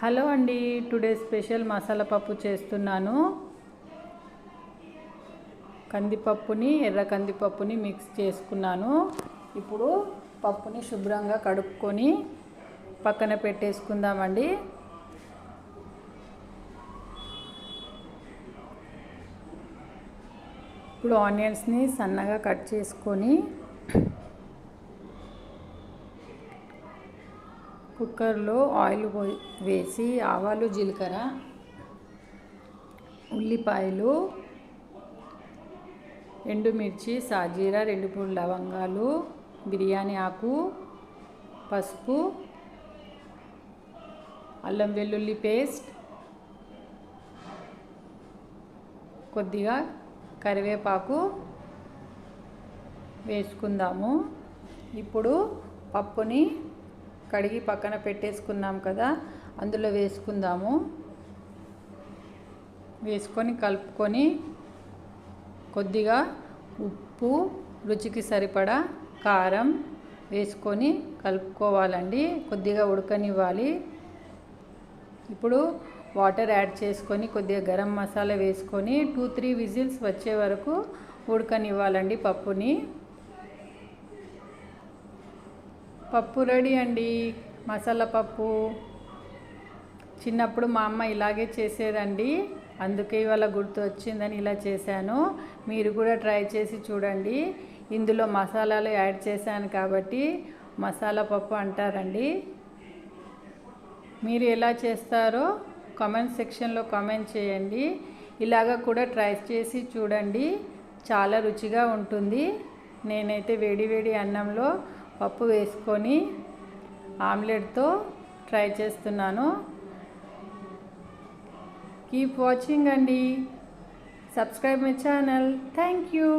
Hello అండి, today special masala పప్పు చేస్తున్నాను. కందిపప్పుని ఎర్ర కందిపప్పుని మిక్స్ చేసుకున్నాను. ఇప్పుడు పప్పుని శుభ్రంగా కడుక్కొని పక్కన పెట్టేసుకుందామండి. ఇప్పుడు ఆనియన్స్ని సన్నగా కట్ చేసుకొని కుక్కర్లో ఆయిల్ వేసి ఆవాలు, జీలకర్ర, ఉల్లిపాయలు, ఎండుమిర్చి, సాజీరా, 2-3 లవంగాలు, బిర్యానీ ఆకు, పసుపు, అల్లం వెల్లుల్లి పేస్ట్, కొద్దిగా కరివేపాకు వేసుకుందాము. ఇప్పుడు పప్పుని కడిగి పక్కన పెట్టేసుకున్నాం కదా, అందులో వేసుకుందాము. వేసుకొని కలుపుకొని కొద్దిగా ఉప్పు, రుచికి సరిపడా కారం వేసుకొని కలుపుకోవాలండి. కొద్దిగా ఉడకనివ్వాలి. ఇప్పుడు వాటర్ యాడ్ చేసుకొని కొద్దిగా గరం మసాలా వేసుకొని 2-3 విజిల్స్ వచ్చే వరకు ఉడకనివ్వాలండి పప్పుని. పప్పు రెడీ అండి, మసాలా పప్పు. చిన్నప్పుడు మా అమ్మ ఇలాగే చేసేదండి, అందుకే ఇవాళ గుర్తు వచ్చిందని ఇలా చేశాను. మీరు కూడా ట్రై చేసి చూడండి. ఇందులో మసాలాలు యాడ్ చేశాను కాబట్టి మసాలా పప్పు అంటారండి. మీరు ఎలా చేస్తారో కామెంట్ సెక్షన్లో కామెంట్ చేయండి. ఇలాగ కూడా ట్రై చేసి చూడండి, చాలా రుచిగా ఉంటుంది. నేనైతే వేడి అన్నంలో పప్పు వేసుకొని ఆమ్లెట్తో ట్రై చేస్తున్నాను. కీప్ వాచింగ్ అండి. Subscribe my channel. Thank you.